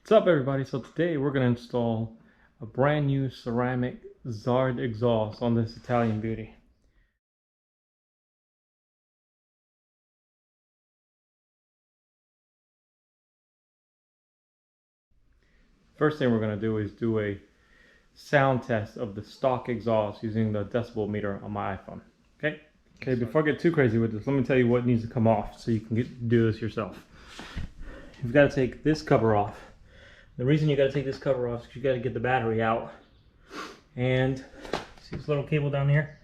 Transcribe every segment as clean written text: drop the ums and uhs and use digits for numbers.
What's up, everybody? So today we're going to install a brand new ceramic Zard exhaust on this Italian beauty. First thing we're going to do is do a sound test of the stock exhaust using the decibel meter on my iPhone. Okay, before I get too crazy with this, let me tell you what needs to come off so you can do this yourself. You've got to take this cover off. The reason you got to take this cover off is because you got to get the battery out. And see this little cable down here?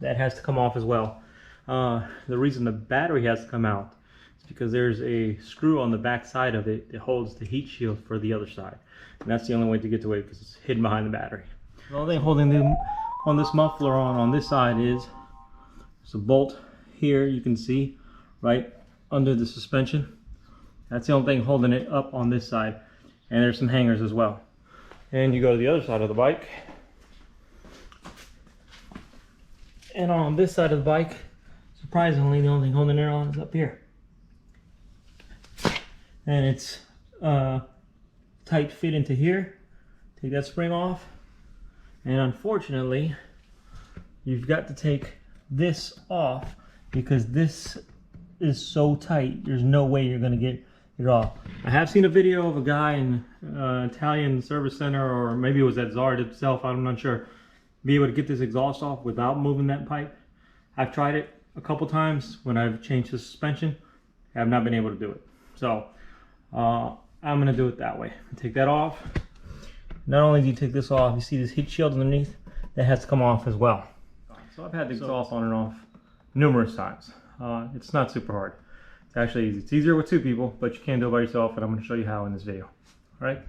That has to come off as well. The reason the battery has to come out is because there's a screw on the back side of it that holds the heat shield for the other side. And that's the only way to get to it because it's hidden behind the battery. The only thing holding on this muffler on this side is there's a bolt here you can see right under the suspension. That's the only thing holding it up on this side. And there's some hangers as well. And you go to the other side of the bike. And on this side of the bike, surprisingly, the only thing holding it on is up here. And it's tight fit into here. Take that spring off. And unfortunately, you've got to take this off because this is so tight, there's no way you're going to get it off. I have seen a video of a guy in Italian service center, or maybe it was at Zard itself, I'm not sure, be able to get this exhaust off without moving that pipe. I've tried it a couple times when I've changed the suspension. I have not been able to do it. So I'm going to do it that way. Take that off. Not only do you take this off, you see this heat shield underneath, that has to come off as well. So I've had the exhaust on and off numerous times. It's not super hard. It's actually easy. It's easier with two people, but you can do it by yourself, and I'm going to show you how in this video. All right?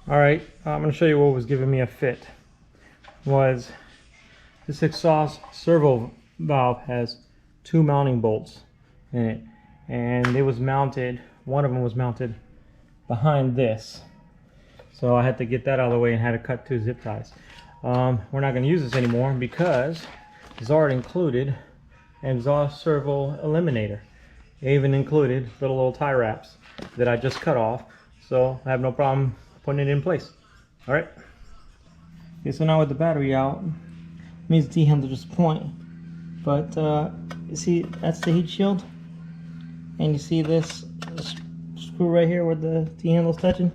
Alright, I'm going to show you what was giving me a fit. Was this exhaust servo valve has two mounting bolts in it, and it was mounted, one of them was mounted behind this, so I had to get that out of the way and had to cut two zip ties. We're not going to use this anymore because Zard included an exhaust servo eliminator. It even included little old tie wraps that I just cut off, so I have no problem putting it in place. All right. Okay, so now with the battery out, it means the T-handle just point. But you see, that's the heat shield, and you see this screw right here where the T-handle's touching.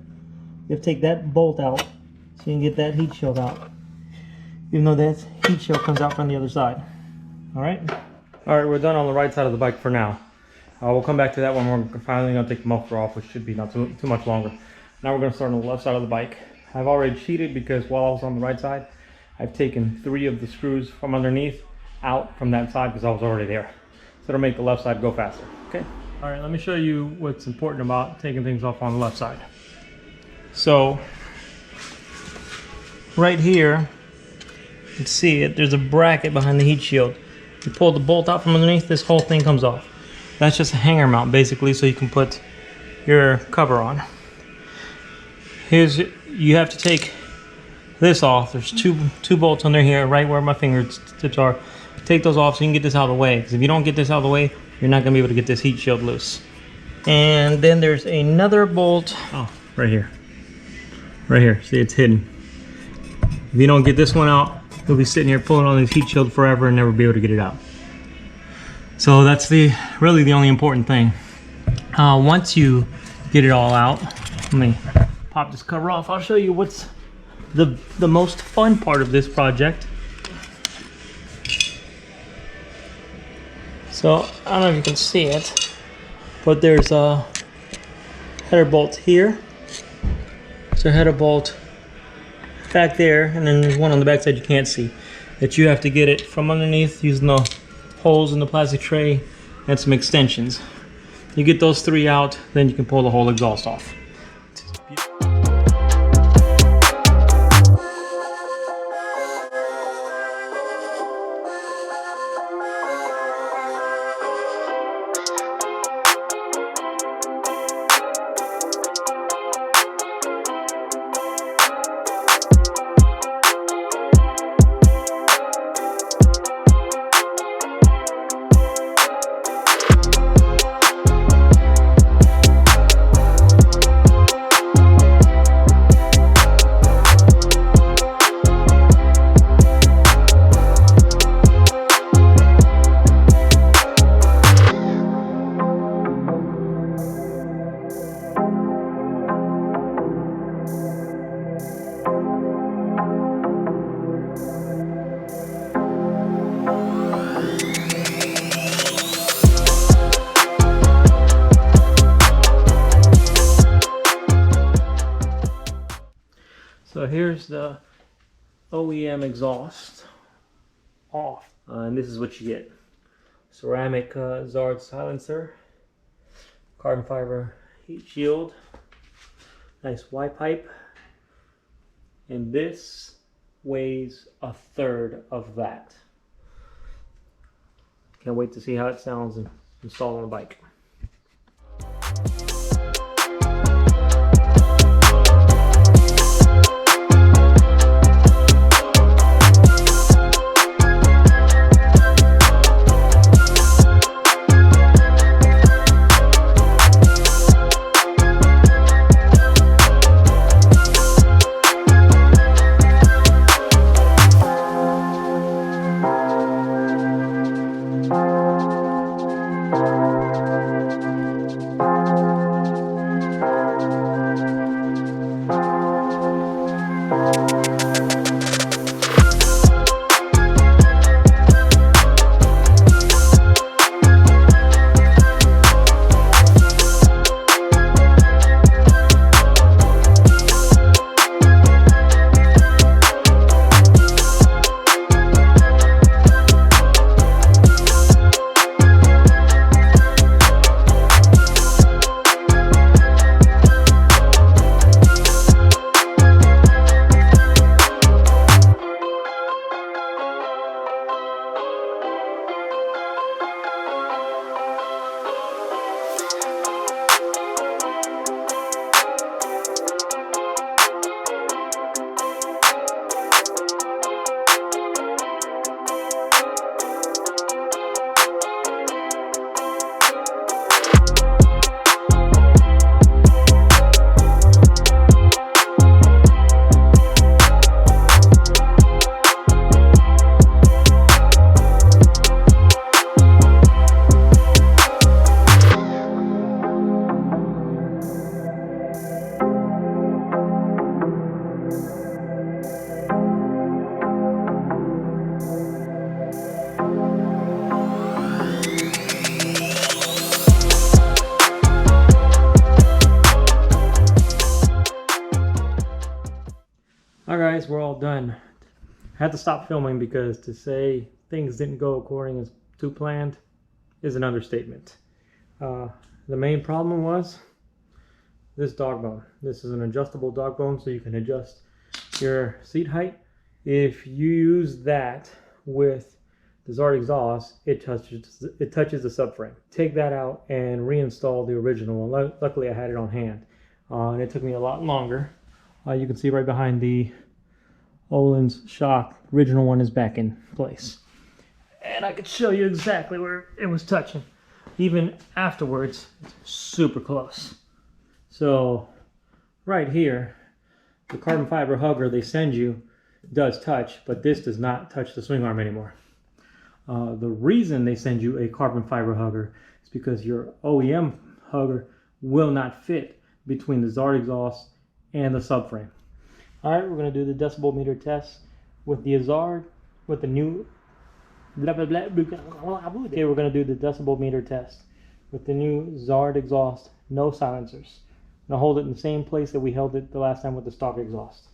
You have to take that bolt out so you can get that heat shield out. Even though that heat shield comes out from the other side. All right. All right, we're done on the right side of the bike for now. We'll come back to that when we're finally going to take the muffler off, which should be not too much longer. Now we're going to start on the left side of the bike. I've already cheated because while I was on the right side, I've taken 3 of the screws from underneath out from that side because I was already there. So it'll make the left side go faster. Okay. All right, let me show you what's important about taking things off on the left side. So right here, you can see it, there's a bracket behind the heat shield. You pull the bolt out from underneath, this whole thing comes off. That's just a hanger mount basically, so you can put your cover on. You have to take this off. There's two bolts under here, right where my fingertips are. Take those off so you can get this out of the way. Because if you don't get this out of the way, you're not going to be able to get this heat shield loose. And then there's another bolt, right here. Right here, see, it's hidden. If you don't get this one out, you'll be sitting here pulling on this heat shield forever and never be able to get it out. So that's really the only important thing. Once you get it all out, let me pop this cover off. I'll show you what's the most fun part of this project. So I don't know if you can see it, but there's a header bolt here. There's a header bolt back there, and then there's one on the back side you can't see, that you have to get it from underneath using the holes in the plastic tray and some extensions. You get those three out, then you can pull the whole exhaust off. So here's the OEM exhaust off, and this is what you get. Ceramic Zard silencer, carbon fiber heat shield, nice Y pipe, and this weighs 1/3 of that. Can't wait to see how it sounds and install on a bike. Alright guys, we're all done. I had to stop filming because to say things didn't go according as to planned is an understatement. The main problem was this dog bone. This is an adjustable dog bone, so you can adjust your seat height. If you use that with the Zard exhaust, it touches the subframe. Take that out and reinstall the original one. Luckily I had it on hand, and it took me a lot longer. You can see right behind the Öhlins shock, the original one is back in place. And I could show you exactly where it was touching. Even afterwards, it's super close. So right here, the carbon fiber hugger they send you does touch, but this does not touch the swing arm anymore. The reason they send you a carbon fiber hugger is because your OEM hugger will not fit between the Zard exhaust and the subframe. Alright, we're going to do the decibel meter test with the Zard, with the new blah blah blah. Okay, we're going to do the decibel meter test with the new Zard exhaust, no silencers. I'm going to hold it in the same place that we held it the last time with the stock exhaust.